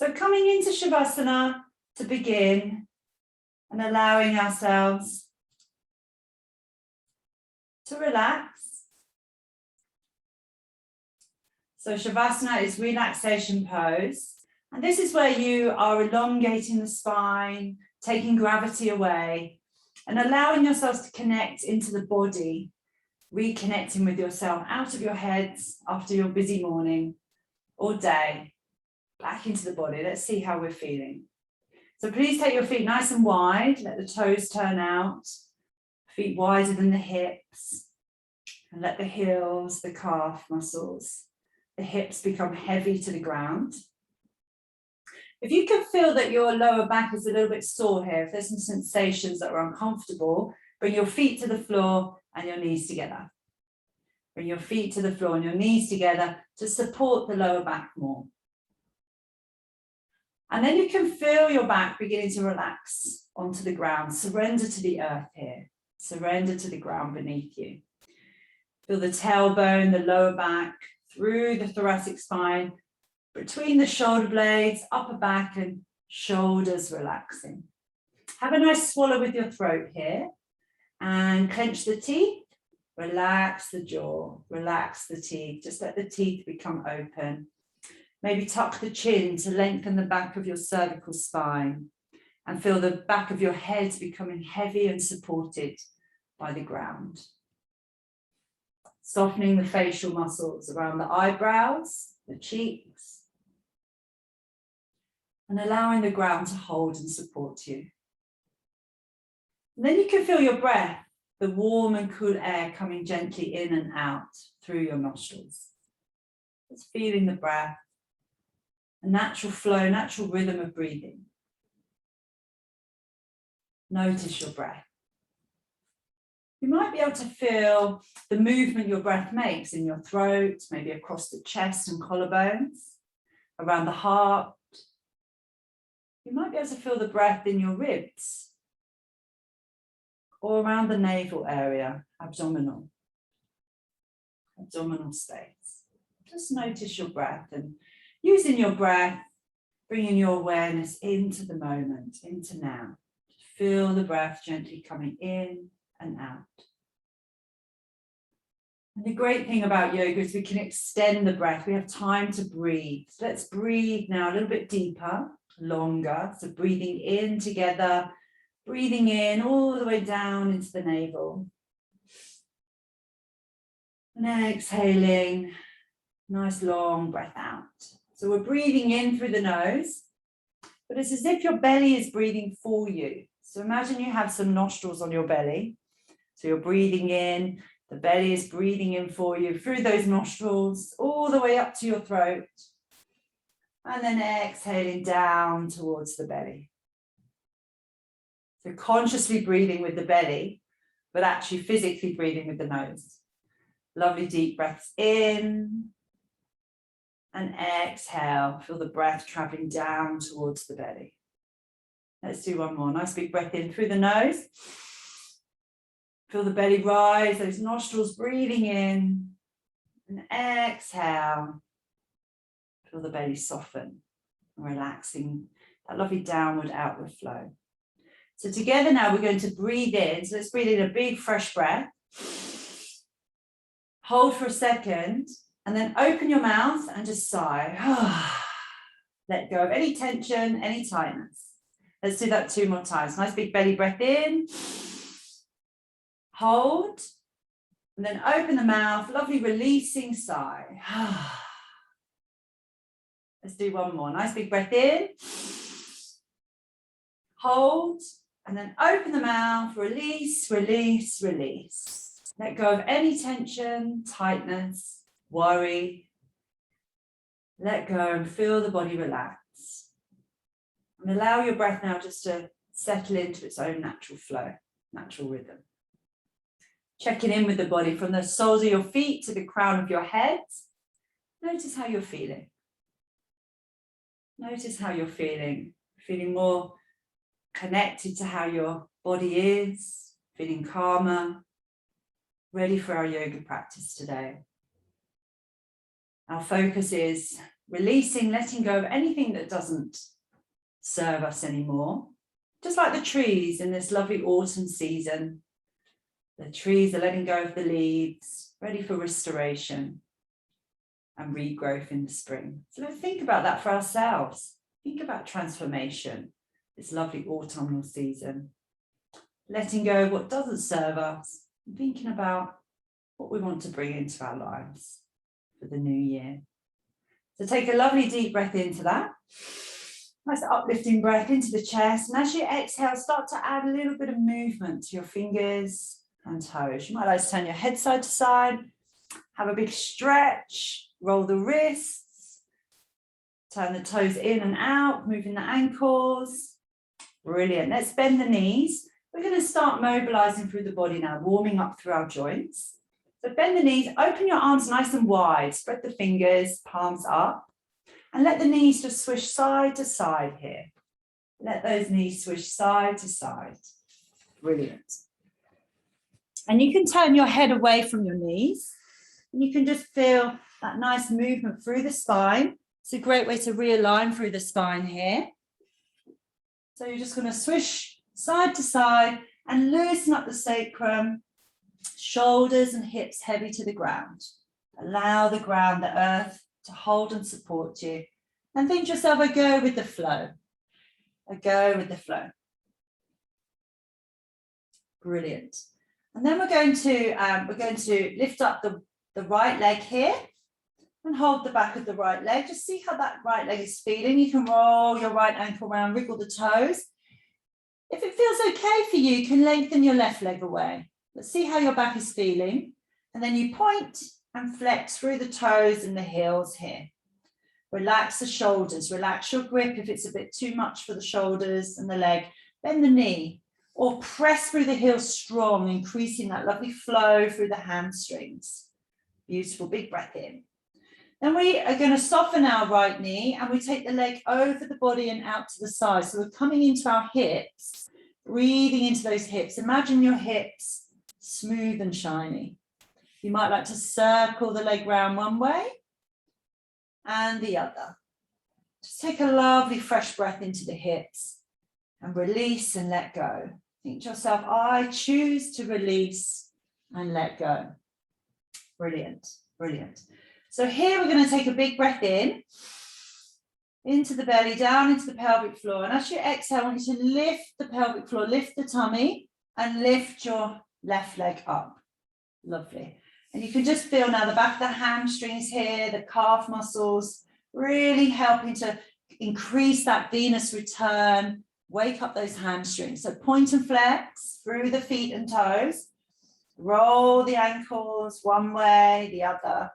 So coming into Shavasana to begin and allowing ourselves to relax. So Shavasana is relaxation pose. And this is where you are elongating the spine, taking gravity away, and allowing yourselves to connect into the body, reconnecting with yourself out of your heads after your busy morning or day, back into the body. Let's see how we're feeling. So please take your feet nice and wide, let the toes turn out, feet wider than the hips, and let the heels, the calf muscles, the hips become heavy to the ground. If you can feel that your lower back is a little bit sore here, if there's some sensations that are uncomfortable, bring your feet to the floor and your knees together. Bring your feet to the floor and your knees together to support the lower back more. And then you can feel your back beginning to relax onto the ground. Surrender to the earth here. Surrender to the ground beneath you. Feel the tailbone, the lower back, through the thoracic spine, between the shoulder blades, upper back and shoulders relaxing. Have a nice swallow with your throat here and clench the teeth, relax the jaw, relax the teeth, just let the teeth become open. Maybe tuck the chin to lengthen the back of your cervical spine and feel the back of your head becoming heavy and supported by the ground. Softening the facial muscles around the eyebrows, the cheeks, and allowing the ground to hold and support you. And then you can feel your breath, the warm and cool air coming gently in and out through your nostrils. Just feeling the breath, a natural flow, natural rhythm of breathing. Notice your breath. You might be able to feel the movement your breath makes in your throat, maybe across the chest and collarbones, around the heart. You might be able to feel the breath in your ribs or around the navel area, abdominal space. Just notice your breath and using your breath, bringing your awareness into the moment, into now. Feel the breath gently coming in and out. And the great thing about yoga is we can extend the breath. We have time to breathe. So let's breathe now a little bit deeper, longer. So breathing in together, breathing in all the way down into the navel. And exhaling, nice long breath out. So we're breathing in through the nose, but it's as if your belly is breathing for you. So imagine you have some nostrils on your belly. So you're breathing in, the belly is breathing in for you through those nostrils, all the way up to your throat. And then exhaling down towards the belly. So consciously breathing with the belly, but actually physically breathing with the nose. Lovely deep breaths in and exhale. Feel the breath traveling down towards the belly. Let's do one more. Nice big breath in through the nose. Feel the belly rise, those nostrils breathing in, and exhale. Feel the belly soften and relaxing, that lovely downward, outward flow. So together now we're going to breathe in. So let's breathe in a big fresh breath. Hold for a second, and then open your mouth and just sigh. Let go of any tension, any tightness. Let's do that 2 more times. Nice big belly breath in. Hold, and then open the mouth, lovely releasing sigh. Let's do one more. Nice big breath in. Hold, and then open the mouth, release, release, release. Let go of any tension, tightness, worry. Let go and feel the body relax. And allow your breath now just to settle into its own natural flow, natural rhythm. Checking in with the body from the soles of your feet to the crown of your head. Notice how you're feeling. Notice how you're feeling. Feeling more connected to how your body is. Feeling calmer. Ready for our yoga practice today. Our focus is releasing, letting go of anything that doesn't serve us anymore. Just like the trees in this lovely autumn season. The trees are letting go of the leaves, ready for restoration and regrowth in the spring. So let's think about that for ourselves. Think about transformation, this lovely autumnal season. Letting go of what doesn't serve us, and thinking about what we want to bring into our lives for the new year. So take a lovely deep breath into that. Nice uplifting breath into the chest. And as you exhale, start to add a little bit of movement to your fingers and toes. You might like to turn your head side to side, have a big stretch, roll the wrists, turn the toes in and out, moving the ankles. Brilliant. Let's bend the knees. We're going to start mobilizing through the body now, warming up through our joints. So bend the knees, open your arms nice and wide, spread the fingers, palms up, and let the knees just swish side to side here. Let those knees swish side to side. Brilliant. And you can turn your head away from your knees, and you can just feel that nice movement through the spine. It's a great way to realign through the spine here. So you're just going to swish side to side and loosen up the sacrum, shoulders and hips heavy to the ground. Allow the ground, the earth, to hold and support you. And think to yourself, I go with the flow. I go with the flow. Brilliant. And then we're going to lift up the right leg here and hold the back of the right leg. Just see how that right leg is feeling. You can roll your right ankle around, wriggle the toes. If it feels okay for you, you can lengthen your left leg away. Let's see how your back is feeling. And then you point and flex through the toes and the heels here. Relax the shoulders, relax your grip if it's a bit too much for the shoulders and the leg. Bend the knee or press through the heels strong, increasing that lovely flow through the hamstrings. Beautiful, big breath in. Then we are going to soften our right knee and we take the leg over the body and out to the side. So we're coming into our hips, breathing into those hips. Imagine your hips smooth and shiny. You might like to circle the leg round one way and the other. Just take a lovely fresh breath into the hips and release and let go. Think to yourself, I choose to release and let go. Brilliant, brilliant. So here we're going to take a big breath in, into the belly, down into the pelvic floor. And as you exhale, I want you to lift the pelvic floor, lift the tummy and lift your left leg up. Lovely. And you can just feel now the back of the hamstrings here, the calf muscles, really helping to increase that venous return, wake up those hamstrings. So point and flex through the feet and toes. Roll the ankles one way, the other.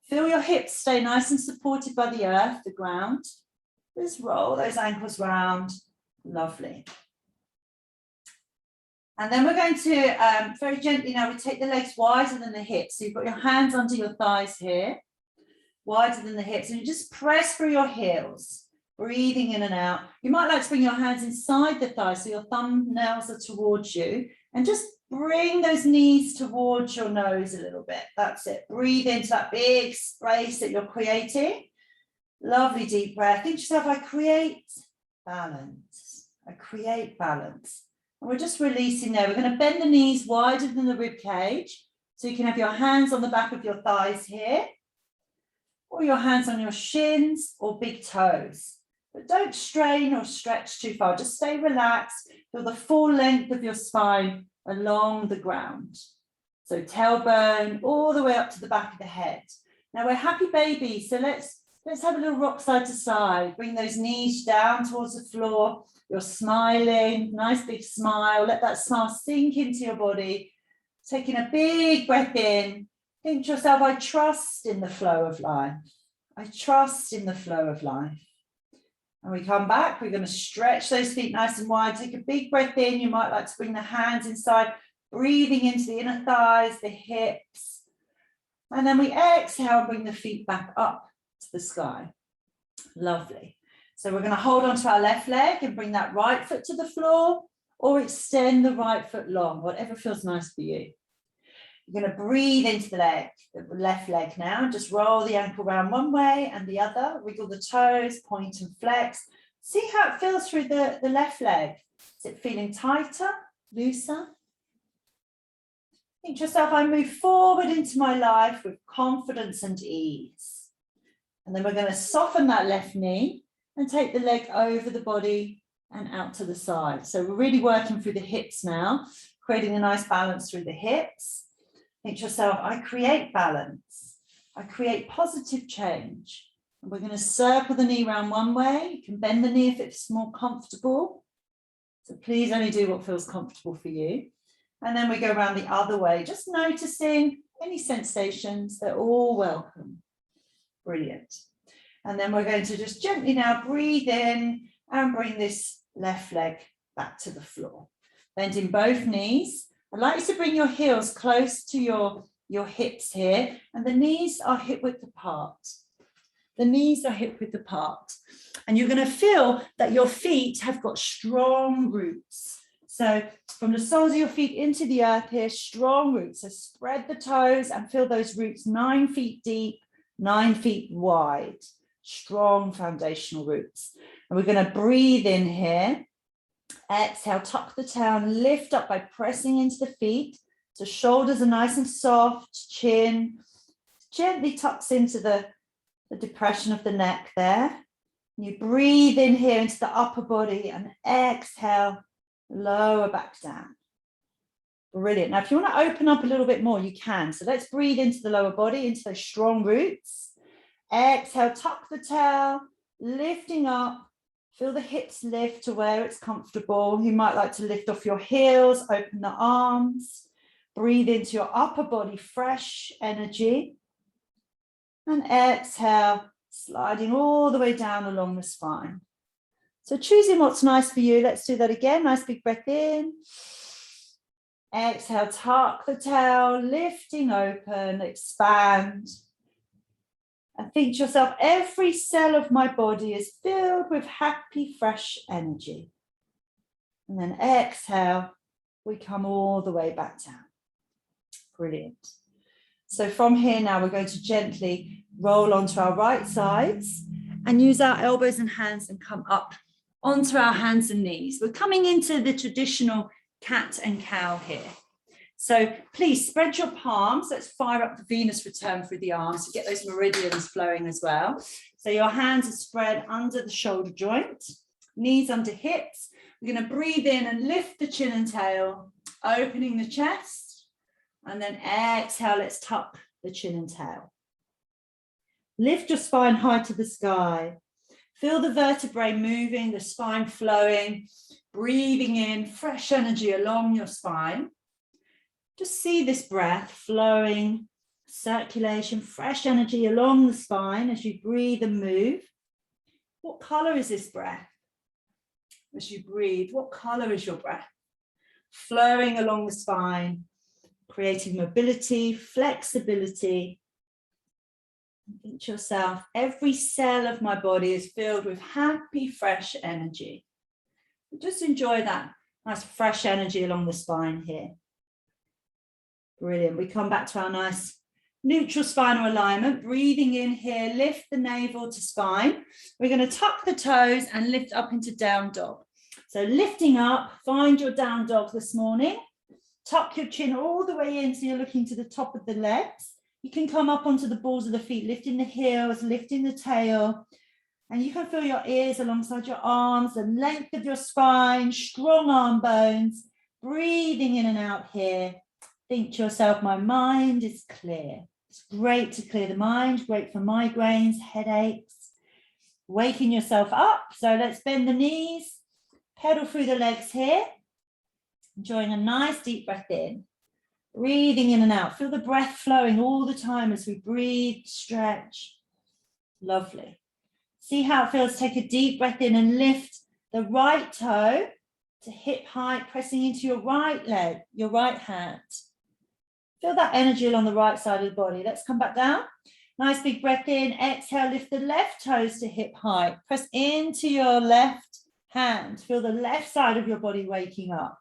Feel your hips stay nice and supported by the earth, the ground. Just roll those ankles round. Lovely. And then we're going to, very gently now, we take the legs wider than the hips. So you've got your hands under your thighs here, wider than the hips. And you just press through your heels, breathing in and out. You might like to bring your hands inside the thighs so your thumbnails are towards you. And just bring those knees towards your nose a little bit. That's it. Breathe into that big space that you're creating. Lovely deep breath. Think to yourself, I create balance. I create balance. And we're just releasing there. We're going to bend the knees wider than the rib cage. So you can have your hands on the back of your thighs here, or your hands on your shins or big toes. But don't strain or stretch too far. Just stay relaxed. Feel the full length of your spine along the ground. So tailbone all the way up to the back of the head. Now we're happy babies. So let's have a little rock side to side. Bring those knees down towards the floor. You're smiling, nice big smile. Let that smile sink into your body. Taking a big breath in. Think to yourself, I trust in the flow of life. I trust in the flow of life. And we come back, we're going to stretch those feet nice and wide. Take a big breath in. You might like to bring the hands inside, breathing into the inner thighs, the hips. And then we exhale and bring the feet back up to the sky. Lovely. So we're going to hold on to our left leg and bring that right foot to the floor or extend the right foot long, whatever feels nice for you. You're going to breathe into the left leg now. Just roll the ankle around one way and the other. Wiggle the toes, point and flex. See how it feels through the left leg. Is it feeling tighter, looser? Think to yourself, I move forward into my life with confidence and ease. And then we're going to soften that left knee and take the leg over the body and out to the side. So we're really working through the hips now, creating a nice balance through the hips. Think to yourself, I create balance. I create positive change. And we're going to circle the knee around one way. You can bend the knee if it's more comfortable. So please only do what feels comfortable for you. And then we go around the other way, just noticing any sensations. They're all welcome. Brilliant. And then we're going to just gently now breathe in and bring this left leg back to the floor. Bending both knees. I'd like you to bring your heels close to your hips here, and the knees are hip width apart. The knees are hip width apart. And you're going to feel that your feet have got strong roots. So from the soles of your feet into the earth here, strong roots. So spread the toes and feel those roots 9 feet deep, 9 feet wide. Strong foundational roots. And we're going to breathe in here. Exhale, tuck the tail and lift up by pressing into the feet. So shoulders are nice and soft, chin gently tucks into the depression of the neck there. You breathe in here into the upper body and exhale, lower back down. Brilliant. Now, if you want to open up a little bit more, you can. So let's breathe into the lower body, into those strong roots. Exhale, tuck the tail, lifting up. Feel the hips lift to where it's comfortable. You might like to lift off your heels, open the arms. Breathe into your upper body, fresh energy. And exhale, sliding all the way down along the spine. So choosing what's nice for you. Let's do that again. Nice big breath in. Exhale, tuck the tail, lifting open, expand. And think to yourself, every cell of my body is filled with happy, fresh energy. And then exhale, we come all the way back down. Brilliant. So from here now, we're going to gently roll onto our right sides and use our elbows and hands and come up onto our hands and knees. We're coming into the traditional cat and cow here. So please spread your palms. Let's fire up the Venus return through the arms to get those meridians flowing as well. So your hands are spread under the shoulder joint, knees under hips. We're going to breathe in and lift the chin and tail, opening the chest. And then exhale, let's tuck the chin and tail. Lift your spine high to the sky. Feel the vertebrae moving, the spine flowing, breathing in fresh energy along your spine. Just see this breath flowing, circulation, fresh energy along the spine as you breathe and move. What color is this breath? As you breathe, what color is your breath? Flowing along the spine, creating mobility, flexibility. Think to yourself, every cell of my body is filled with happy, fresh energy. Just enjoy that nice fresh energy along the spine here. Brilliant. We come back to our nice neutral spinal alignment. Breathing in here, lift the navel to spine. We're going to tuck the toes and lift up into down dog. So lifting up, find your down dog this morning. Tuck your chin all the way in so you're looking to the top of the legs. You can come up onto the balls of the feet, lifting the heels, lifting the tail. And you can feel your ears alongside your arms, the length of your spine, strong arm bones. Breathing in and out here. Think to yourself, my mind is clear. It's great to clear the mind, great for migraines, headaches. Waking yourself up. So let's bend the knees, pedal through the legs here. Enjoying a nice deep breath in. Breathing in and out. Feel the breath flowing all the time as we breathe, stretch. Lovely. See how it feels. Take a deep breath in and lift the right toe to hip height, pressing into your right leg, your right hand. Feel that energy along the right side of the body. Let's come back down. Nice big breath in. Exhale, lift the left toes to hip height. Press into your left hand. Feel the left side of your body waking up.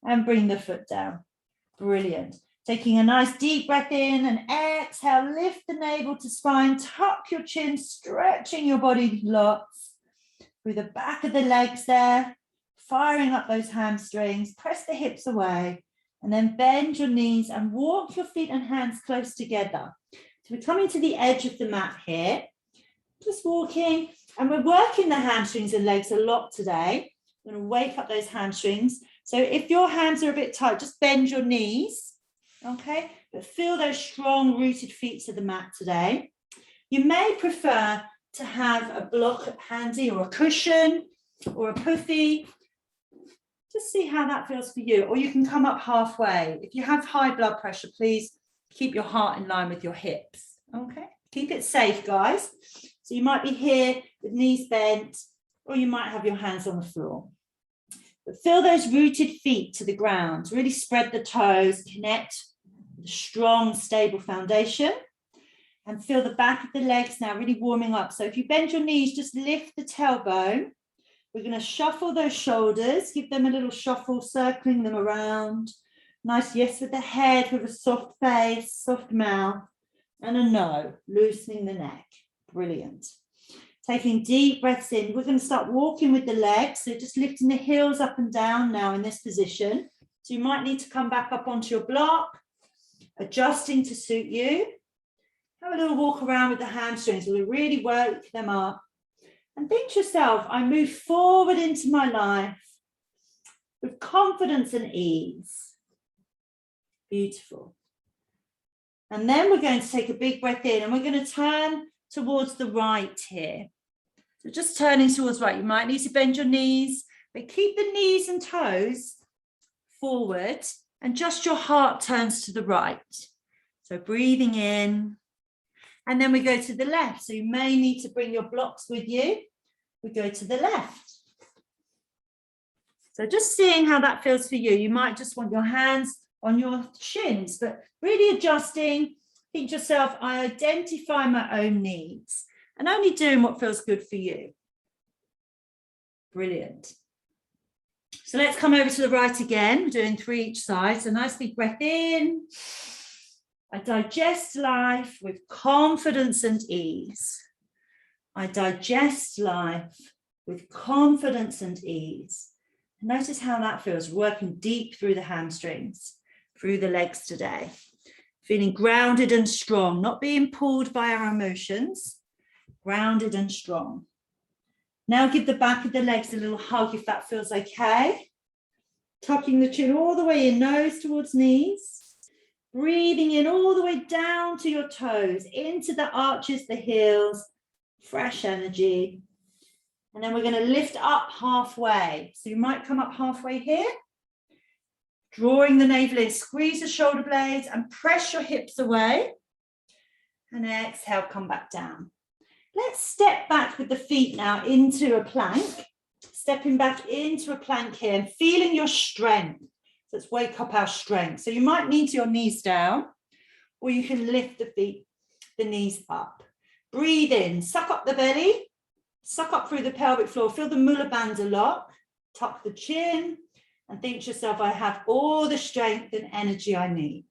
And bring the foot down. Brilliant. Taking a nice deep breath in and exhale, lift the navel to spine, tuck your chin, stretching your body lots through the back of the legs there, firing up those hamstrings, press the hips away, and then bend your knees and walk your feet and hands close together. So we're coming to the edge of the mat here, just walking, and we're working the hamstrings and legs a lot today. We're going to wake up those hamstrings. So if your hands are a bit tight, just bend your knees. Okay, but feel those strong rooted feet to the mat today. You may prefer to have a block handy or a cushion or a puffy. Just see how that feels for you. Or you can come up halfway. If you have high blood pressure, please keep your heart in line with your hips. Okay, keep it safe, guys. So you might be here with knees bent, or you might have your hands on the floor. But feel those rooted feet to the ground. Really spread the toes, connect with a strong, stable foundation. And feel the back of the legs now really warming up. So if you bend your knees, just lift the tailbone. We're going to shuffle those shoulders, give them a little shuffle, circling them around. Nice yes with the head, with a soft face, soft mouth, and a no, loosening the neck. Brilliant. Taking deep breaths in. We're going to start walking with the legs. So just lifting the heels up and down now in this position. So you might need to come back up onto your block, adjusting to suit you. Have a little walk around with the hamstrings. We'll really work them up. And think to yourself, I move forward into my life with confidence and ease. Beautiful. And then we're going to take a big breath in and we're going to turn towards the right here. So just turning towards right. You might need to bend your knees, but keep the knees and toes forward and just your heart turns to the right. So breathing in. And then we go to the left. So you may need to bring your blocks with you. We go to the left. So just seeing how that feels for you. You might just want your hands on your shins, but really adjusting. Think to yourself, I identify my own needs and only doing what feels good for you. Brilliant. So let's come over to the right again. We're doing 3 each side. So nice big breath in. I digest life with confidence and ease. I digest life with confidence and ease. Notice how that feels, working deep through the hamstrings, through the legs today. Feeling grounded and strong, not being pulled by our emotions, grounded and strong. Now give the back of the legs a little hug if that feels okay. Tucking the chin all the way in, nose towards knees. Breathing in all the way down to your toes, into the arches, the heels, fresh energy. And then we're going to lift up halfway. So you might come up halfway here. Drawing the navel in, squeeze the shoulder blades and press your hips away. And exhale, come back down. Let's step back with the feet now into a plank. Stepping back into a plank here and feeling your strength. So let's wake up our strength. So you might need your knees down, or you can lift the feet, the knees up. Breathe in, suck up the belly, suck up through the pelvic floor. Feel the Mula Bandha lock, tuck the chin, and think to yourself, I have all the strength and energy I need.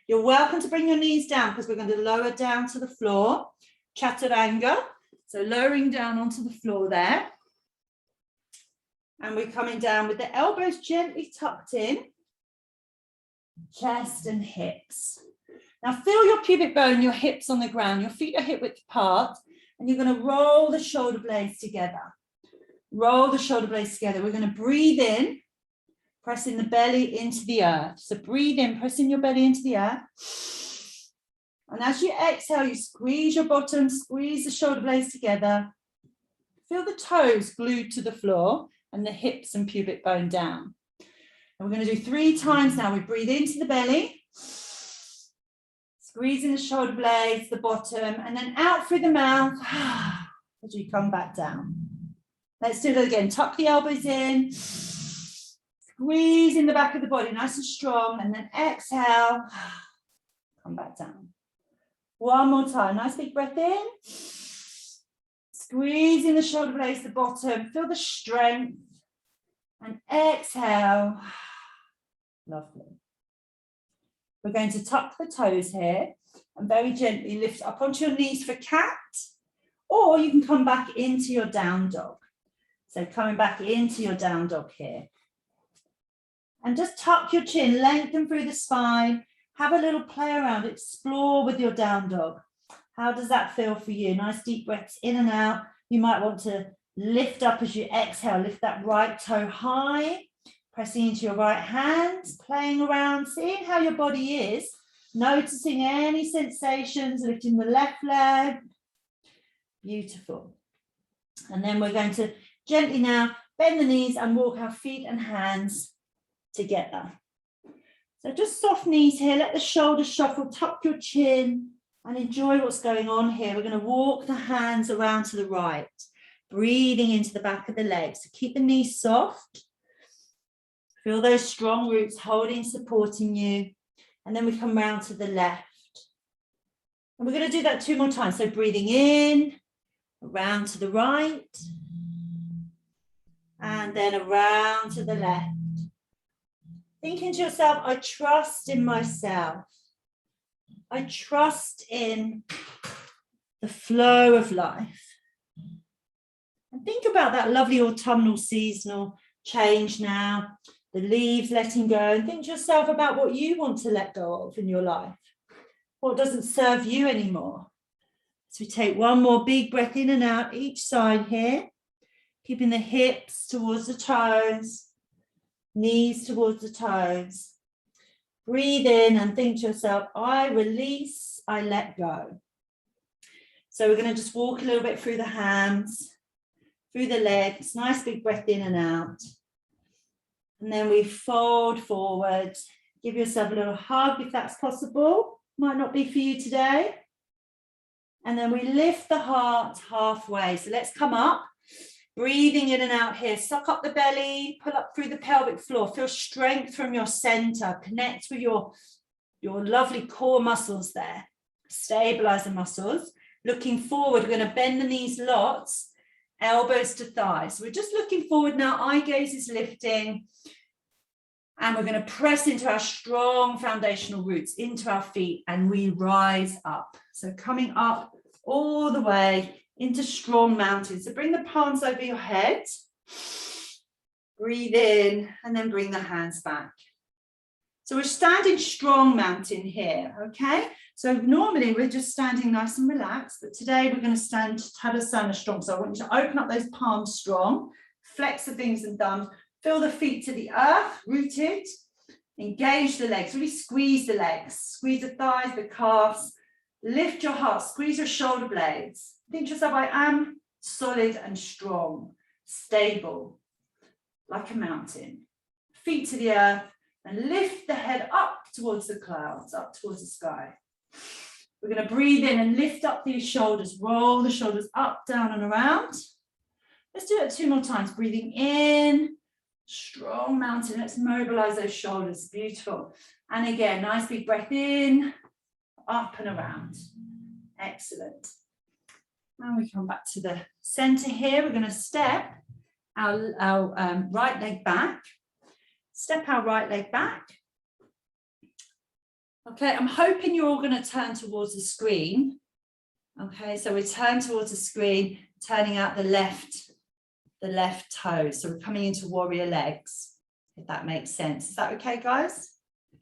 You're welcome to bring your knees down because we're going to lower down to the floor. Chaturanga, so lowering down onto the floor there. And we're coming down with the elbows gently tucked in, chest and hips. Now feel your pubic bone, your hips on the ground, your feet are hip width apart, and you're going to roll the shoulder blades together. Roll the shoulder blades together. We're going to breathe in, pressing the belly into the earth. So breathe in, pressing your belly into the earth. And as you exhale, you squeeze your bottom, squeeze the shoulder blades together. Feel the toes glued to the floor and the hips and pubic bone down. And we're going to do 3 times now. We breathe into the belly, squeezing the shoulder blades, the bottom, and then out through the mouth as you come back down. Let's do it again. Tuck the elbows in, squeezing the back of the body, nice and strong, and then exhale, come back down. One more time. Nice big breath in. Squeezing the shoulder blades, the bottom, feel the strength, and exhale. Lovely. We're going to tuck the toes here and very gently lift up onto your knees for cat, or you can come back into your down dog. So coming back into your down dog here. And just tuck your chin, lengthen through the spine, have a little play around, explore with your down dog. How does that feel for you? Nice deep breaths in and out. You might want to lift up as you exhale, lift that right toe high, pressing into your right hand, playing around, seeing how your body is, noticing any sensations, lifting the left leg. Beautiful. And then we're going to gently now bend the knees and walk our feet and hands together. So just soft knees here, let the shoulders shuffle, tuck your chin and enjoy what's going on here. We're going to walk the hands around to the right, breathing into the back of the legs. So keep the knees soft. Feel those strong roots holding, supporting you. And then we come round to the left. And we're going to do that 2 more times. So breathing in, around to the right, and then around to the left. Thinking to yourself, I trust in myself. I trust in the flow of life. And think about that lovely autumnal seasonal change now, the leaves letting go, and think to yourself about what you want to let go of in your life. What doesn't serve you anymore. So we take one more big breath in and out each side here, keeping the hips towards the toes, knees towards the toes. Breathe in and think to yourself, I release, I let go. So we're going to just walk a little bit through the hands, through the legs, nice big breath in and out. And then we fold forward, give yourself a little hug if that's possible. Might not be for you today. And then we lift the heart halfway. So let's come up, breathing in and out here. Suck up the belly, pull up through the pelvic floor. Feel strength from your center. Connect with your lovely core muscles there. Stabilize the muscles. Looking forward, we're going to bend the knees lots, elbows to thighs. So we're just looking forward now. Eye gaze is lifting. And we're going to press into our strong foundational roots, into our feet, and we rise up. So coming up all the way into strong mountain. So bring the palms over your head. Breathe in, and then bring the hands back. So we're standing strong mountain here, okay? So normally we're just standing nice and relaxed, but today we're going to stand Tadasana strong. So I want you to open up those palms strong, flex the fingers and thumbs, feel the feet to the earth, rooted, engage the legs, really squeeze the legs, squeeze the thighs, the calves, lift your heart, squeeze your shoulder blades. Think to yourself, I am solid and strong, stable, like a mountain. Feet to the earth, and lift the head up towards the clouds, up towards the sky. We're going to breathe in and lift up these shoulders, roll the shoulders up, down and around. Let's do it 2 more times. Breathing in, strong mountain. Let's mobilize those shoulders. Beautiful. And again, nice big breath in, up and around. Excellent. And we come back to the center here. We're going to step our right leg back. Step our right leg back. Okay, I'm hoping you're all going to turn towards the screen. Okay, so we turn towards the screen, turning out the left toe. So we're coming into warrior legs, if that makes sense. Is that okay, guys?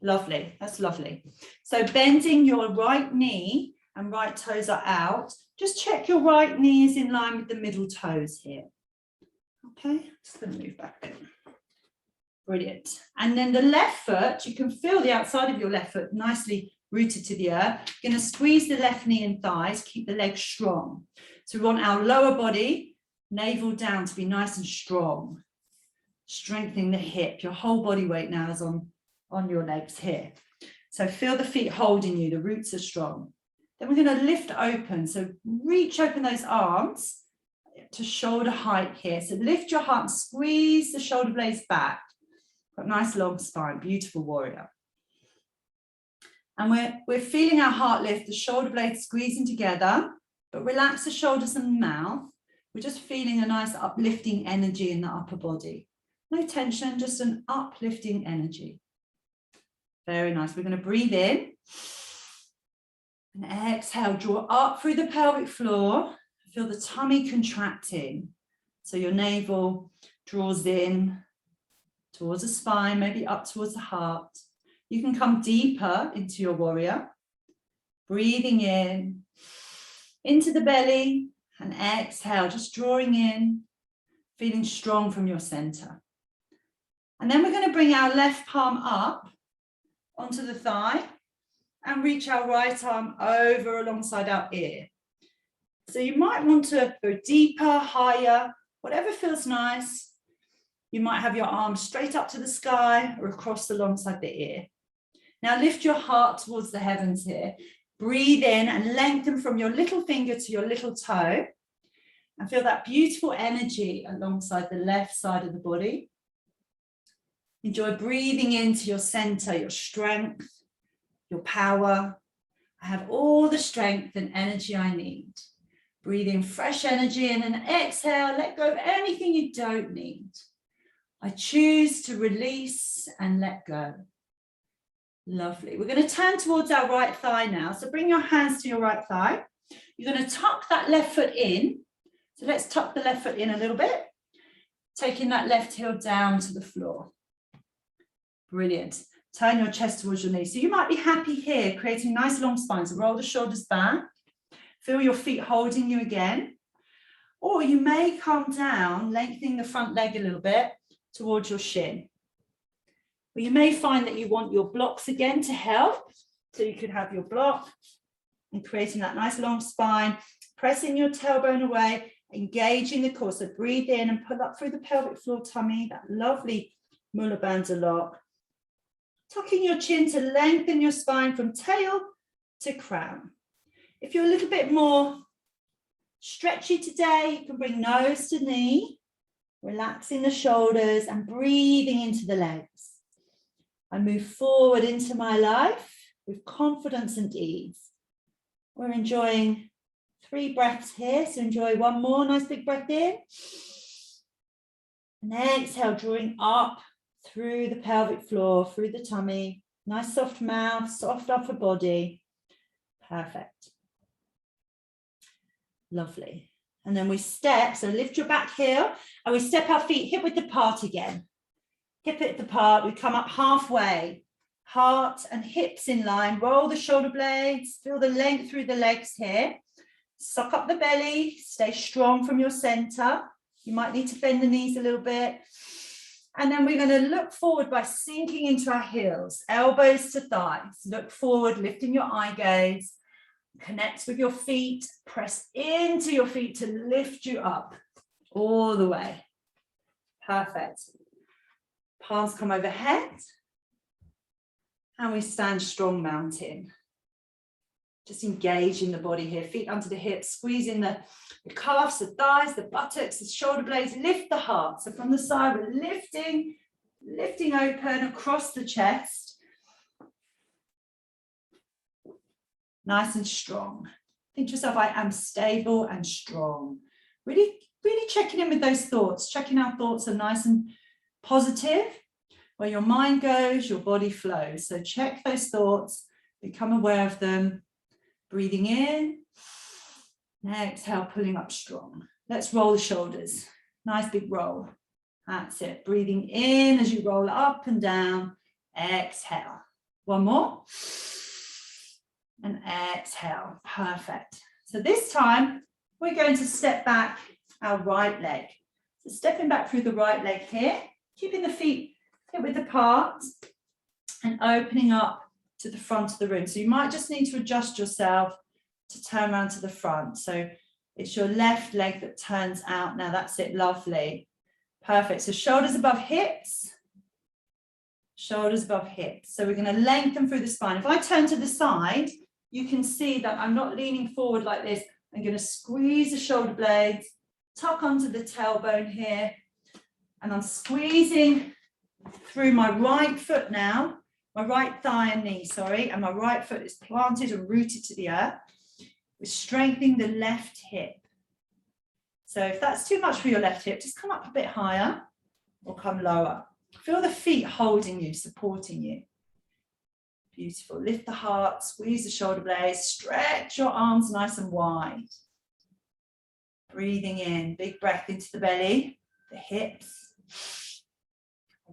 Lovely, that's lovely. So bending your right knee and right toes are out. Just check your right knee is in line with the middle toes here. Okay, just going to move back then. Brilliant. And then the left foot, you can feel the outside of your left foot nicely rooted to the earth. You're going to squeeze the left knee and thighs, keep the legs strong. So we want our lower body, navel down, to be nice and strong. Strengthening the hip. Your whole body weight now is on your legs here. So feel the feet holding you, the roots are strong. Then we're going to lift open. So reach open those arms to shoulder height here. So lift your heart and squeeze the shoulder blades back. Got nice long spine, beautiful warrior. And we're feeling our heart lift, the shoulder blades squeezing together, but relax the shoulders and the mouth. We're just feeling a nice uplifting energy in the upper body. No tension, just an uplifting energy. Very nice. We're going to breathe in and exhale, draw up through the pelvic floor. Feel the tummy contracting. So your navel draws in towards the spine, maybe up towards the heart. You can come deeper into your warrior. Breathing in, into the belly, and exhale, just drawing in, feeling strong from your center. And then we're going to bring our left palm up onto the thigh and reach our right arm over alongside our ear. So you might want to go deeper, higher, whatever feels nice. You might have your arms straight up to the sky or across alongside the ear. Now lift your heart towards the heavens here. Breathe in and lengthen from your little finger to your little toe. And feel that beautiful energy alongside the left side of the body. Enjoy breathing into your center, your strength, your power. I have all the strength and energy I need. Breathe in fresh energy and then exhale, let go of anything you don't need. I choose to release and let go. Lovely. We're going to turn towards our right thigh now. So bring your hands to your right thigh. You're going to tuck that left foot in. So let's tuck the left foot in a little bit, taking that left heel down to the floor. Brilliant. Turn your chest towards your knees. So you might be happy here, creating nice long spines. So roll the shoulders back. Feel your feet holding you again. Or you may come down, lengthening the front leg a little bit towards your shin. But you may find that you want your blocks again to help. So you could have your block and creating that nice long spine, pressing your tailbone away, engaging the core. So breathe in and pull up through the pelvic floor tummy, that lovely Mula Bandha lock. Tucking your chin to lengthen your spine from tail to crown. If you're a little bit more stretchy today, you can bring nose to knee, relaxing the shoulders and breathing into the legs. I move forward into my life with confidence and ease. We're enjoying 3 breaths here, so enjoy one more nice big breath in. And exhale, drawing up through the pelvic floor, through the tummy. Nice soft mouth, soft upper body. Perfect. Lovely. And then we step, so lift your back heel, and we step our feet hip width apart again. Hip width apart, we come up halfway. Heart and hips in line, roll the shoulder blades, feel the length through the legs here. Suck up the belly, stay strong from your center. You might need to bend the knees a little bit. And then we're going to look forward by sinking into our heels, elbows to thighs. Look forward, lifting your eye gaze. Connect with your feet, press into your feet to lift you up all the way. Perfect. Palms come overhead. And we stand strong mountain. Just engage in the body here, feet under the hips, squeeze in the calves, the thighs, the buttocks, the shoulder blades, lift the heart. So from the side, we're lifting open across the chest. Nice and strong. Think to yourself, I am stable and strong. Really checking in with those thoughts, checking our thoughts are nice and positive. Where your mind goes, your body flows. So check those thoughts, become aware of them. Breathing in, exhale, pulling up strong. Let's roll the shoulders. Nice big roll. That's it. Breathing in as you roll up and down. Exhale. One more. And exhale. Perfect. So this time, we're going to step back our right leg. So stepping back through the right leg here, keeping the feet hip width apart and opening up to the front of the room. So you might just need to adjust yourself to turn around to the front. So it's your left leg that turns out now. That's it. Lovely. Perfect. So shoulders above hips. Shoulders above hips. So we're going to lengthen through the spine. If I turn to the side, you can see that I'm not leaning forward like this. I'm going to squeeze the shoulder blades, tuck onto the tailbone here. And I'm squeezing through my right foot now. My right thigh and knee, sorry, and my right foot is planted and rooted to the earth. We're strengthening the left hip. So if that's too much for your left hip, just come up a bit higher or come lower. Feel the feet holding you, supporting you. Beautiful. Lift the heart, squeeze the shoulder blades, stretch your arms nice and wide. Breathing in, big breath into the belly, the hips.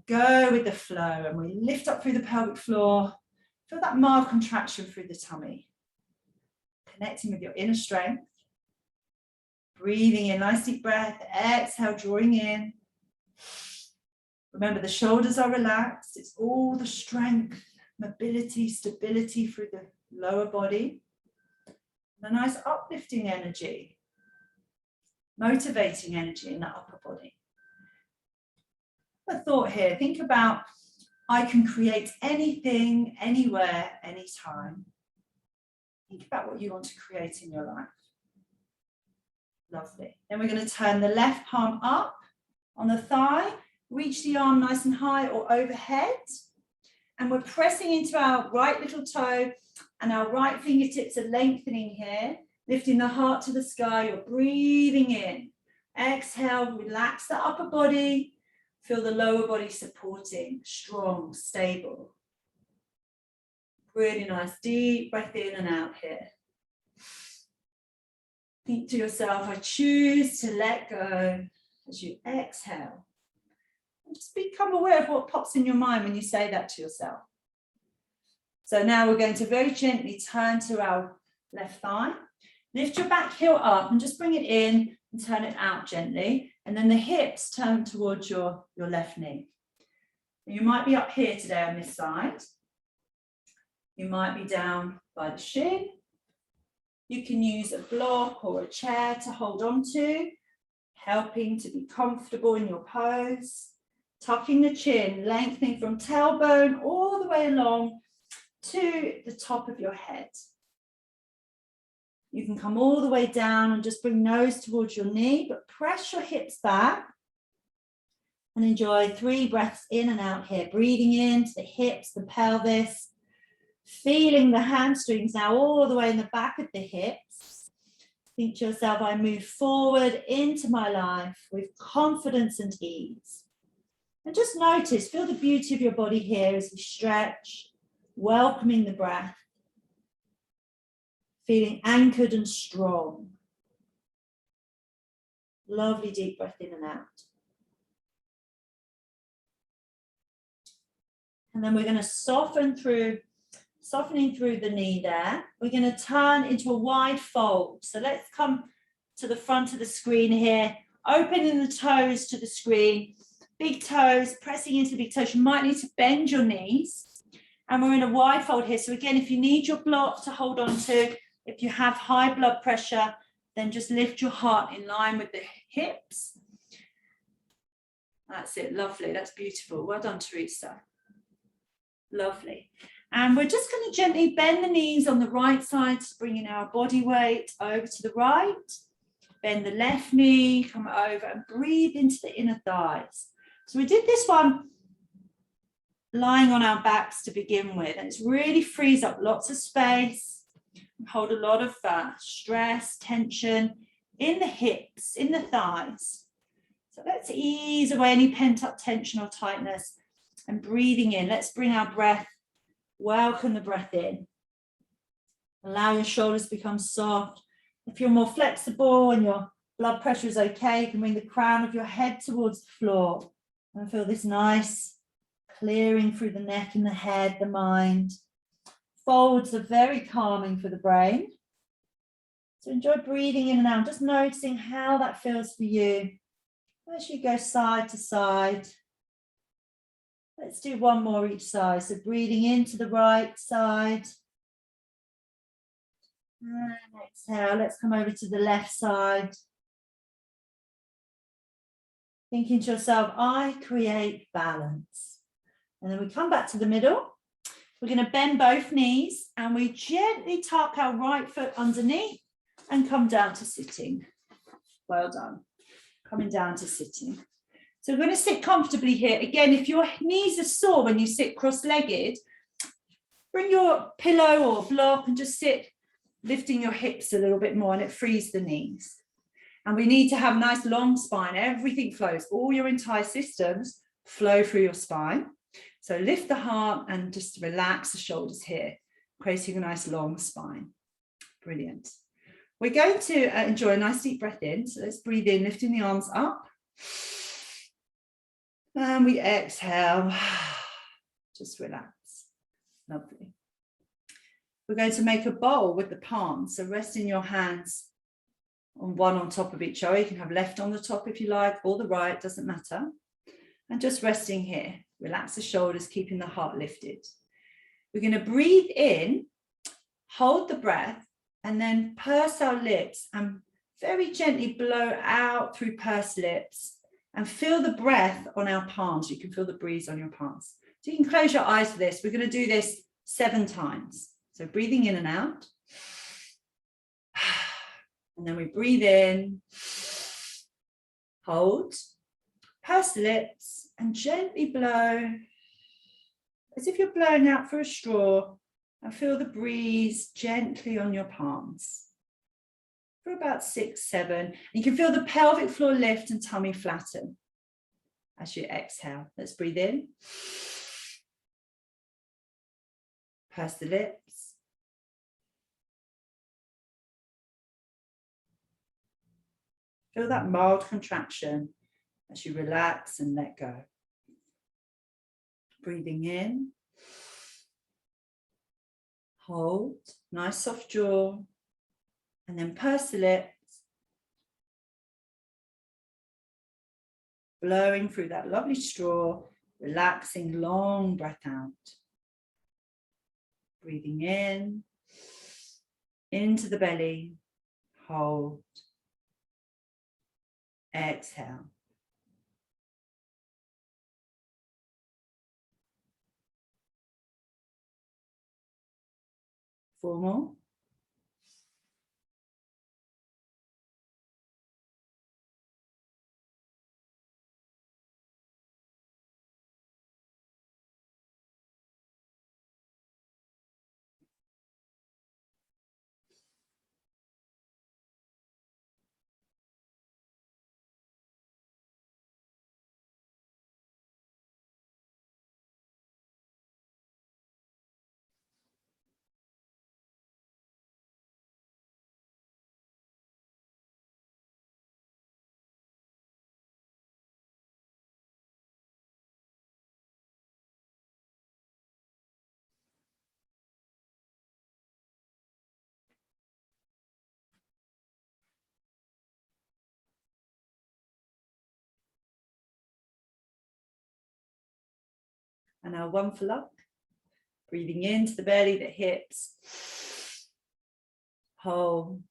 Go with the flow, and we lift up through the pelvic floor. Feel that mild contraction through the tummy. Connecting with your inner strength. Breathing in, nice deep breath. Exhale, drawing in. Remember, the shoulders are relaxed. It's all the strength, mobility, stability through the lower body. And a nice uplifting energy, motivating energy in the upper body. A thought here, think about, I can create anything, anywhere, anytime. Think about what you want to create in your life. Lovely. Then we're going to turn the left palm up on the thigh, reach the arm nice and high or overhead. And we're pressing into our right little toe, and our right fingertips are lengthening here, lifting the heart to the sky. You're breathing in. Exhale, relax the upper body. Feel the lower body supporting, strong, stable. Really nice, deep breath in and out here. Think to yourself, I choose to let go as you exhale. And just become aware of what pops in your mind when you say that to yourself. So now we're going to very gently turn to our left thigh. Lift your back heel up and just bring it in and turn it out gently. And then the hips turn towards your left knee. You might be up here today on this side. You might be down by the shin. You can use a block or a chair to hold on to, helping to be comfortable in your pose. Tucking the chin, lengthening from tailbone all the way along to the top of your head. You can come all the way down and just bring nose towards your knee, but press your hips back and enjoy 3 breaths in and out here. Breathing into the hips, the pelvis, feeling the hamstrings now all the way in the back of the hips. Think to yourself, I move forward into my life with confidence and ease. And just notice, feel the beauty of your body here as you stretch, welcoming the breath. Feeling anchored and strong. Lovely deep breath in and out. And then we're going to softening through the knee there. We're going to turn into a wide fold. So let's come to the front of the screen here, opening the toes to the screen, big toes, pressing into the big toes. You might need to bend your knees. And we're in a wide fold here. So again, if you need your block to hold on to, if you have high blood pressure, then just lift your heart in line with the hips. That's it, lovely, that's beautiful. Well done, Teresa. Lovely. And we're just going to gently bend the knees on the right side, bringing our body weight over to the right. Bend the left knee, come over and breathe into the inner thighs. So we did this one lying on our backs to begin with, and it really frees up lots of space. Hold a lot of stress, tension in the hips, in the thighs. So let's ease away any pent-up tension or tightness and breathing in. Let's bring our breath, welcome the breath in. Allow your shoulders to become soft. If you're more flexible and your blood pressure is okay, you can bring the crown of your head towards the floor and feel this nice clearing through the neck and the head, the mind. Folds are very calming for the brain. So enjoy breathing in and out, just noticing how that feels for you as you go side to side. Let's do one more each side. So breathing into the right side. And exhale, let's come over to the left side. Thinking to yourself, I create balance. And then we come back to the middle. We're going to bend both knees and we gently tuck our right foot underneath and come down to sitting. Well done. Coming down to sitting. So we're going to sit comfortably here. Again, if your knees are sore when you sit cross-legged, bring your pillow or block and just sit lifting your hips a little bit more, and it frees the knees. And we need to have a nice long spine. Everything flows. All your entire systems flow through your spine. So lift the heart and just relax the shoulders here, creating a nice long spine. Brilliant. We're going to enjoy a nice deep breath in. So let's breathe in, lifting the arms up. And we exhale. Just relax. Lovely. We're going to make a bowl with the palms. So rest in your hands on one on top of each other. You can have left on the top if you like, or the right, doesn't matter. And just resting here. Relax the shoulders, keeping the heart lifted. We're going to breathe in, hold the breath, and then purse our lips and very gently blow out through pursed lips and feel the breath on our palms. You can feel the breeze on your palms. So you can close your eyes for this. We're going to do this 7 times. So breathing in and out. And then we breathe in, hold, purse the lips, and gently blow as if you're blowing out through a straw, and feel the breeze gently on your palms for about 6, 7. You can feel the pelvic floor lift and tummy flatten as you exhale. Let's breathe in, purse the lips, feel that mild contraction as you relax and let go. Breathing in, hold, nice soft jaw, and then purse the lips, blowing through that lovely straw, relaxing, long breath out. Breathing in, into the belly, hold, exhale. 4 more. And now 1 for luck. Breathing into the belly, the hips. Hold.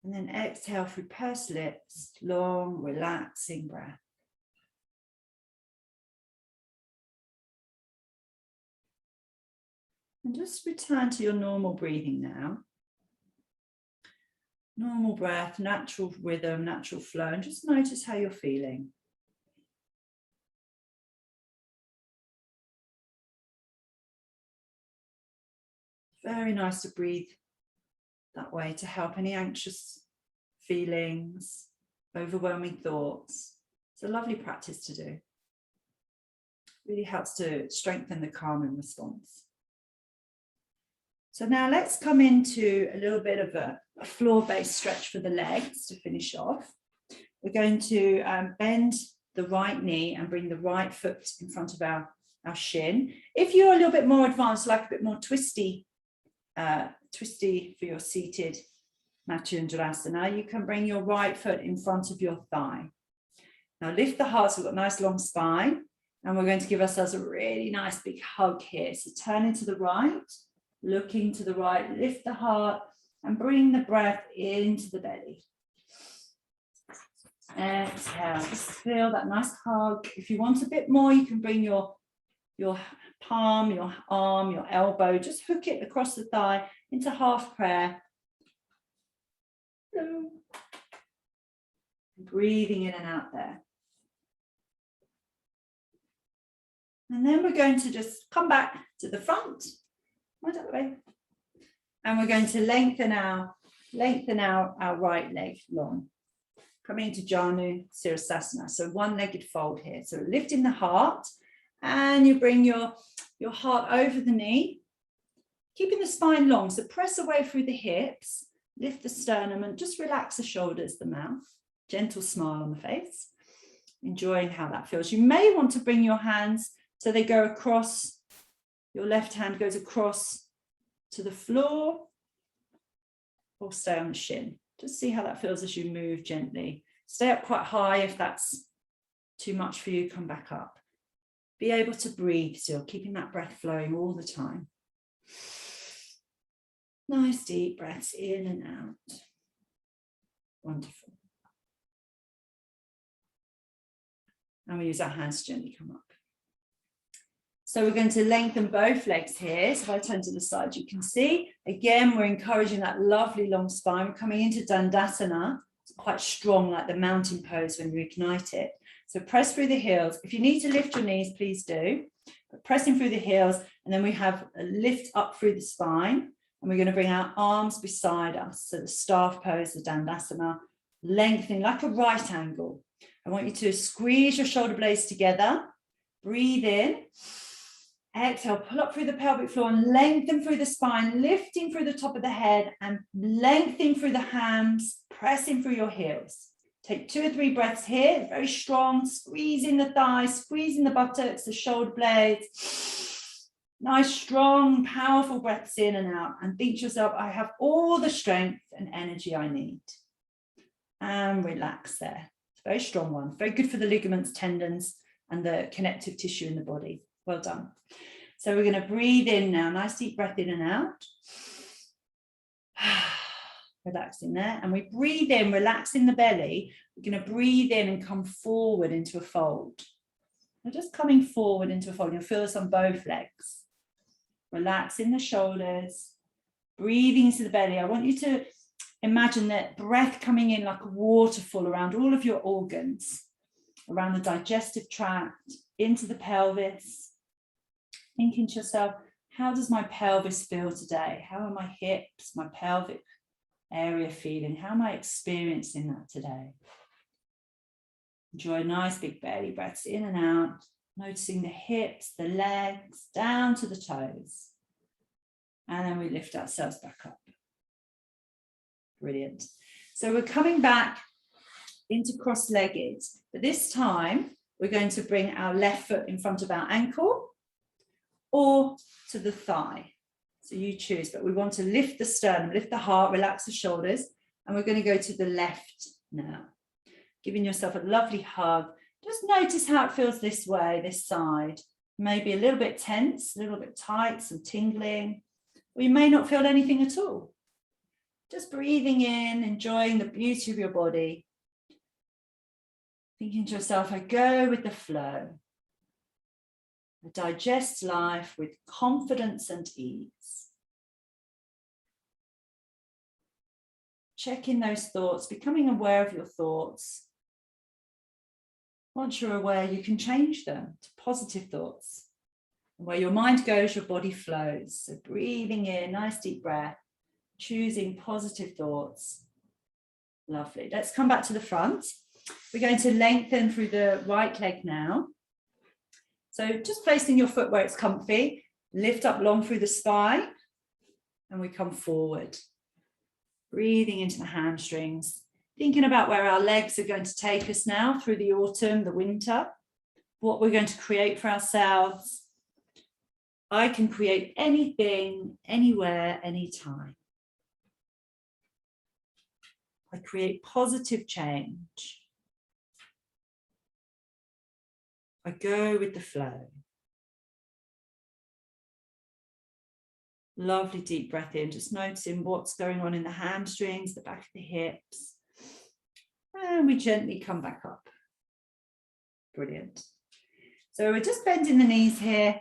And then exhale through pursed lips. Long, relaxing breath. And just return to your normal breathing now. Normal breath, natural rhythm, natural flow. And just notice how you're feeling. Very nice to breathe that way to help any anxious feelings, overwhelming thoughts. It's a lovely practice to do. Really helps to strengthen the calming response. So now let's come into a little bit of a floor-based stretch for the legs to finish off. We're going to bend the right knee and bring the right foot in front of our shin. If you're a little bit more advanced, like a bit more twisty for your seated Matsyendrasana, you can bring your right foot in front of your thigh. Now lift the heart, so we've got a nice long spine, and we're going to give ourselves a really nice big hug here. So turn into the right, looking to the right, lift the heart, and bring the breath into the belly. Exhale, just feel that nice hug. If you want a bit more, you can bring your palm, your arm, your elbow, just hook it across the thigh into half prayer. Breathing in and out there. And then we're going to just come back to the front, right that way. And we're going to lengthen our right leg long. Coming into Janu Sirsasana, so one-legged fold here. So lifting the heart And you bring your heart over the knee, keeping the spine long. So press away through the hips, lift the sternum and just relax the shoulders, the mouth. Gentle smile on the face. Enjoying how that feels. You may want to bring your hands so they go across, your left hand goes across to the floor, or stay on the shin. Just see how that feels as you move gently. Stay up quite high. If that's too much for you, come back up. Be able to breathe still, keeping that breath flowing all the time. Nice deep breaths in and out. Wonderful. And we use our hands to gently come up. So we're going to lengthen both legs here. So if I turn to the side, you can see, again, we're encouraging that lovely long spine. We're coming into Dandasana. It's quite strong, like the mountain pose when you ignite it. So press through the heels. If you need to lift your knees, please do. But pressing through the heels, and then we have a lift up through the spine. And we're going to bring our arms beside us. So the staff pose, the Dandasana, lengthening like a right angle. I want you to squeeze your shoulder blades together. Breathe in. Exhale, pull up through the pelvic floor and lengthen through the spine, lifting through the top of the head and lengthening through the hams, pressing through your heels. Take 2 or 3 breaths here, very strong, squeezing the thighs, squeezing the buttocks, the shoulder blades. Nice, strong, powerful breaths in and out. And think to yourself, I have all the strength and energy I need. And relax there. It's a very strong one, very good for the ligaments, tendons, and the connective tissue in the body. Well done. So we're going to breathe in now. Nice deep breath in and out. Relaxing there. And we breathe in, relaxing the belly. We're going to breathe in and come forward into a fold. We're just coming forward into a fold. You'll feel this on both legs. Relaxing the shoulders. Breathing into the belly. I want you to imagine that breath coming in like a waterfall around all of your organs, around the digestive tract, into the pelvis. Thinking to yourself, how does my pelvis feel today? How are my hips, my pelvic area feeling? How am I experiencing that today? Enjoy nice big belly breaths in and out, noticing the hips, the legs, down to the toes. And then we lift ourselves back up. Brilliant. So we're coming back into cross-legged, but this time we're going to bring our left foot in front of our ankle or to the thigh. So you choose, but we want to lift the sternum, lift the heart, relax the shoulders, and we're going to go to the left now. Giving yourself a lovely hug. Just notice how it feels this way, this side. Maybe a little bit tense, a little bit tight, some tingling, or you may not feel anything at all. Just breathing in, enjoying the beauty of your body. Thinking to yourself, I go with the flow. I digest life with confidence and ease. Checking those thoughts, becoming aware of your thoughts. Once you're aware, you can change them to positive thoughts. And where your mind goes, your body flows. So breathing in, nice deep breath, choosing positive thoughts. Lovely. Let's come back to the front. We're going to lengthen through the right leg now. So just placing your foot where it's comfy, lift up long through the spine, and we come forward. Breathing into the hamstrings, thinking about where our legs are going to take us now through the autumn, the winter, what we're going to create for ourselves. I can create anything, anywhere, anytime. I create positive change. I go with the flow. Lovely deep breath in, just noticing what's going on in the hamstrings, the back of the hips. And we gently come back up. Brilliant. So we're just bending the knees here,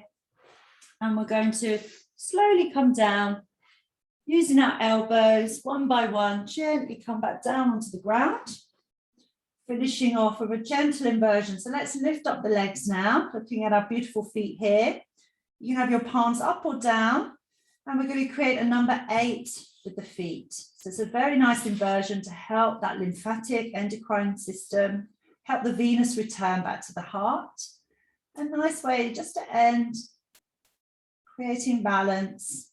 and we're going to slowly come down, using our elbows one by one, gently come back down onto the ground. Finishing off with a gentle inversion. So let's lift up the legs now, looking at our beautiful feet here. You can have your palms up or down, and we're going to create a number 8 with the feet. So it's a very nice inversion to help that lymphatic endocrine system, help the venous return back to the heart. a nice way just to end, creating balance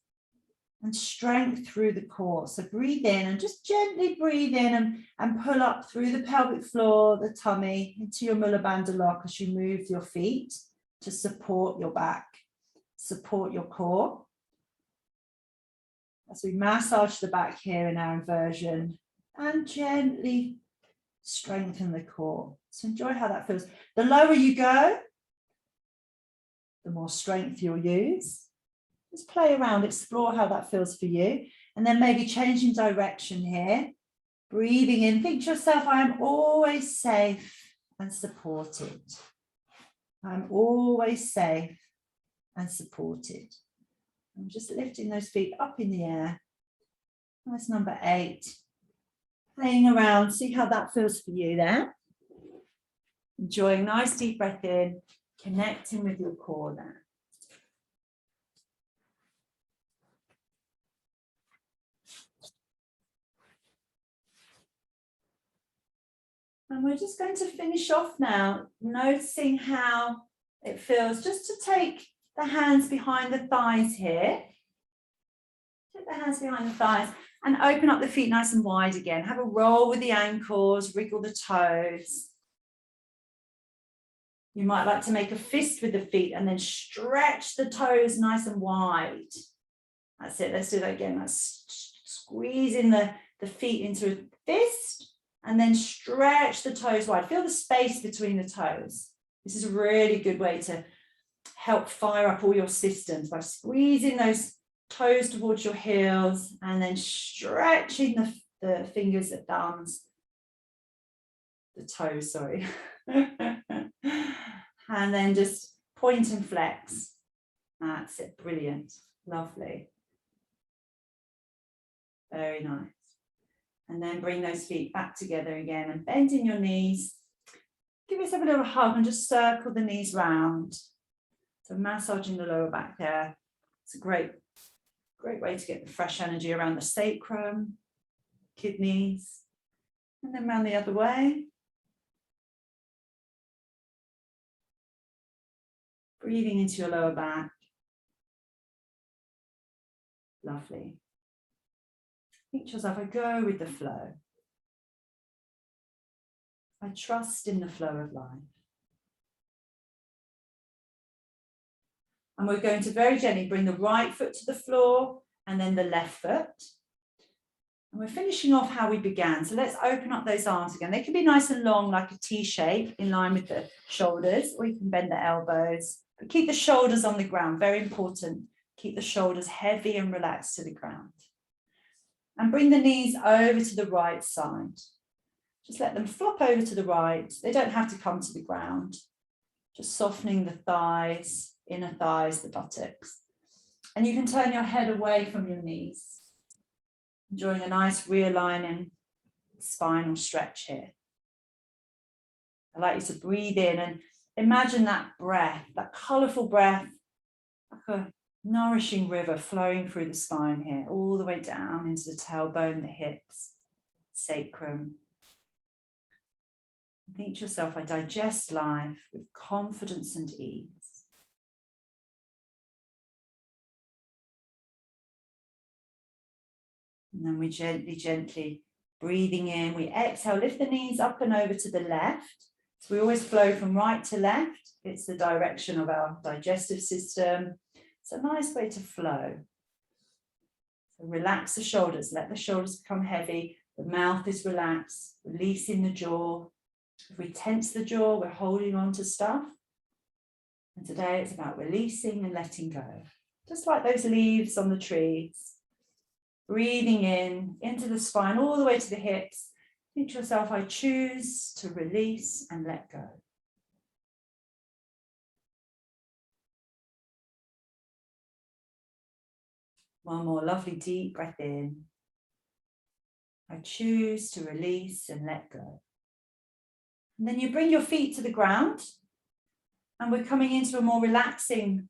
and strength through the core. So breathe in and just gently breathe in and pull up through the pelvic floor, the tummy, into your Mula Bandha lock as you move your feet to support your back, support your core. As we massage the back here in our inversion and gently strengthen the core. So enjoy how that feels. The lower you go, the more strength you'll use. Just play around, explore how that feels for you. And then maybe changing direction here. Breathing in, think to yourself, I am always safe and supported. I'm always safe and supported. I'm just lifting those feet up in the air. That's number 8. Playing around, see how that feels for you there. Enjoying nice deep breath in, connecting with your core there. And we're just going to finish off now, noticing how it feels just to take the hands behind the thighs here. Take the hands behind the thighs and open up the feet nice and wide again. Have a roll with the ankles, wriggle the toes. You might like to make a fist with the feet and then stretch the toes nice and wide. That's it. Let's do that again. Let's squeeze in the feet into a fist and then stretch the toes wide. Feel the space between the toes. This is a really good way to help fire up all your systems by squeezing those toes towards your heels and then stretching the fingers, the thumbs, the toes, sorry. And then just point and flex. That's it, brilliant, lovely. Very nice. And then bring those feet back together again and bend in your knees. Give yourself a little hug and just circle the knees round. So massaging the lower back there. It's a great way to get the fresh energy around the sacrum, kidneys, and then round the other way. Breathing into your lower back. Lovely. Think to yourself, I go with the flow. I trust in the flow of life. And we're going to very gently bring the right foot to the floor and then the left foot. And we're finishing off how we began. So let's open up those arms again. They can be nice and long, like a T shape, in line with the shoulders, or you can bend the elbows. But keep the shoulders on the ground, very important. Keep the shoulders heavy and relaxed to the ground. And bring the knees over to the right side. Just let them flop over to the right. They don't have to come to the ground. Just softening the thighs, inner thighs, the buttocks. And you can turn your head away from your knees. Enjoying a nice realigning spinal stretch here. I'd like you to breathe in and imagine that breath, that colourful breath, like a nourishing river flowing through the spine here, all the way down into the tailbone, the hips, sacrum. Think to yourself, I digest life with confidence and ease. And then we gently breathing in, we exhale, lift the knees up and over to the left. So we always flow from right to left. It's the direction of our digestive system. It's a nice way to flow. So relax the shoulders, let the shoulders become heavy. The mouth is relaxed, releasing the jaw. If we tense the jaw, we're holding on to stuff. And today it's about releasing and letting go. Just like those leaves on the trees. Breathing in, into the spine, all the way to the hips. Think to yourself, I choose to release and let go. One more lovely deep breath in. I choose to release and let go. And then you bring your feet to the ground. And we're coming into a more relaxing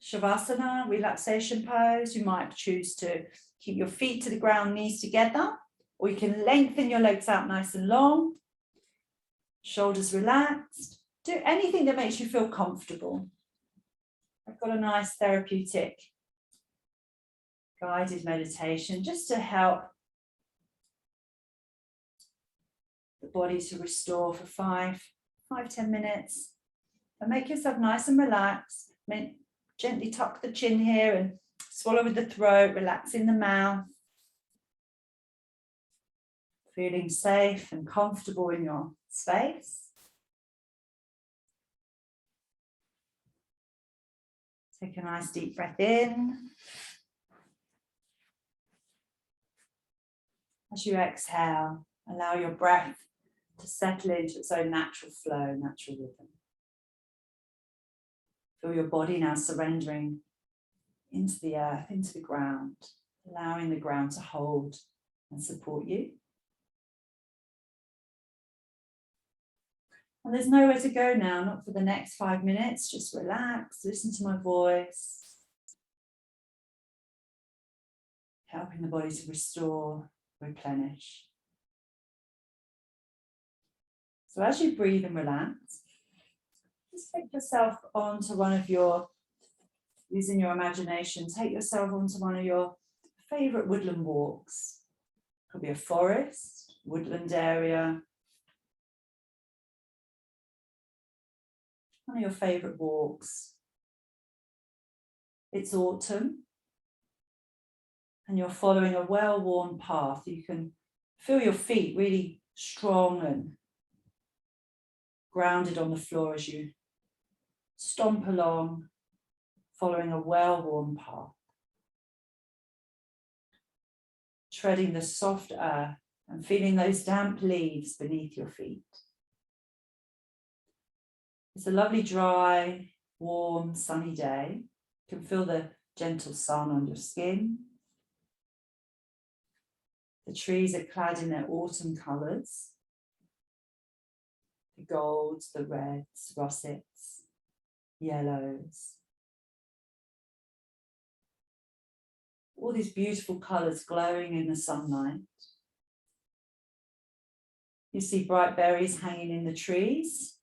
Shavasana, relaxation pose. You might choose to keep your feet to the ground, knees together, or you can lengthen your legs out nice and long. Shoulders relaxed. do anything that makes you feel comfortable. I've got a nice therapeutic guided meditation just to help the body to restore for 5-10 minutes. And make yourself nice and relaxed. Gently tuck the chin here and swallow with the throat, relaxing the mouth. Feeling safe and comfortable in your space. Take a nice deep breath in. As you exhale, allow your breath to settle into its own natural flow, natural rhythm. Feel your body now surrendering into the earth, into the ground, allowing the ground to hold and support you. And there's nowhere to go now, not for the next 5 minutes. Just relax, listen to my voice. Helping the body to restore, replenish. So as you breathe and relax, just take yourself onto one of your, using your imagination, take yourself onto one of your favorite woodland walks. Could be a forest, woodland area. One of your favorite walks. It's autumn and you're following a well-worn path. You can feel your feet really strong and grounded on the floor as you stomp along, following a well-worn path. Treading the soft earth and feeling those damp leaves beneath your feet. It's a lovely, dry, warm, sunny day. You can feel the gentle sun on your skin. The trees are clad in their autumn colours. The golds, the reds, russets, yellows. All these beautiful colours glowing in the sunlight. You see bright berries hanging in the trees.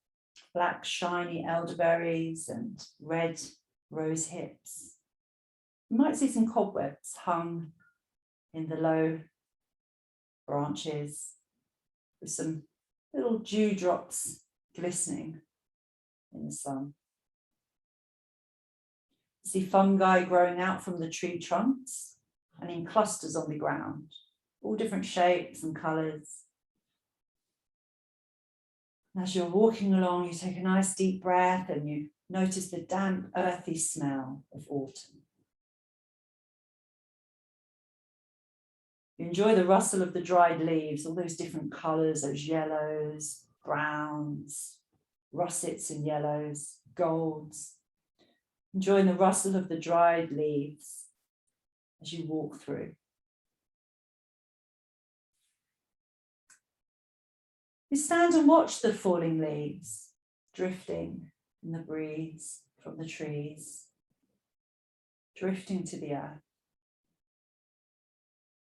Black shiny elderberries and red rose hips. You might see some cobwebs hung in the low branches with some little dewdrops glistening in the sun. You see fungi growing out from the tree trunks and in clusters on the ground, all different shapes and colours. As you're walking along, you take a nice deep breath and you notice the damp, earthy smell of autumn. You enjoy the rustle of the dried leaves, all those different colours, those yellows, browns, russets and yellows, golds. Enjoying the rustle of the dried leaves as you walk through. You stand and watch the falling leaves drifting in the breeze from the trees, drifting to the earth.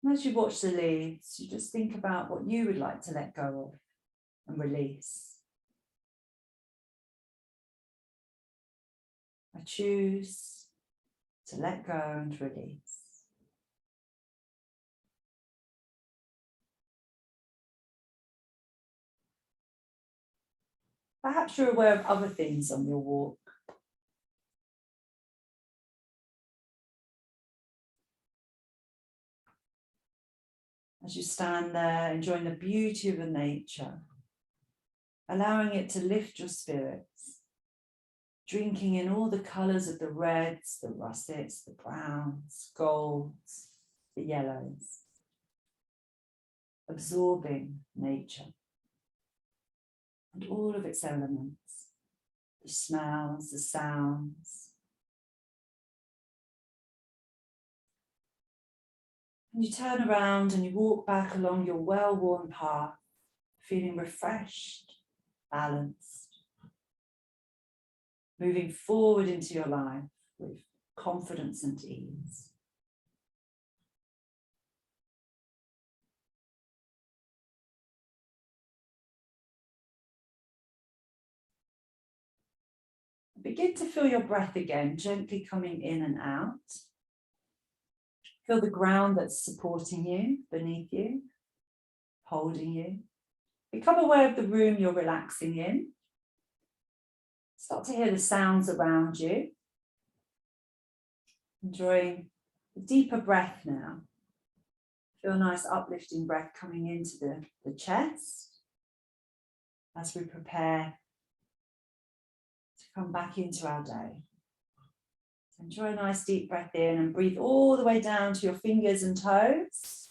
And as you watch the leaves, you just think about what you would like to let go of and release. I choose to let go and release. Perhaps you're aware of other things on your walk. As you stand there, enjoying the beauty of the nature, allowing it to lift your spirits, drinking in all the colours of the reds, the russets, the browns, golds, the yellows, absorbing nature and all of its elements, the smells, the sounds. And you turn around and you walk back along your well-worn path, feeling refreshed, balanced, moving forward into your life with confidence and ease. Begin to feel your breath again, gently coming in and out. Feel the ground that's supporting you, beneath you, holding you. Become aware of the room you're relaxing in. Start to hear the sounds around you. Enjoying a deeper breath now. Feel a nice uplifting breath coming into the chest as we prepare to come back into our day. So enjoy a nice deep breath in and breathe all the way down to your fingers and toes.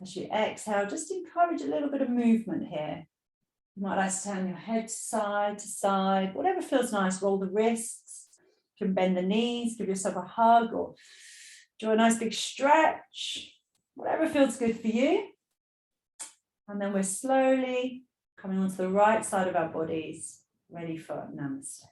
As you exhale, just encourage a little bit of movement here. You might like to turn your head to side, whatever feels nice. Roll the wrists, you can bend the knees, give yourself a hug, or do a nice big stretch, whatever feels good for you. And then we're slowly coming onto the right side of our bodies, ready for Namaste.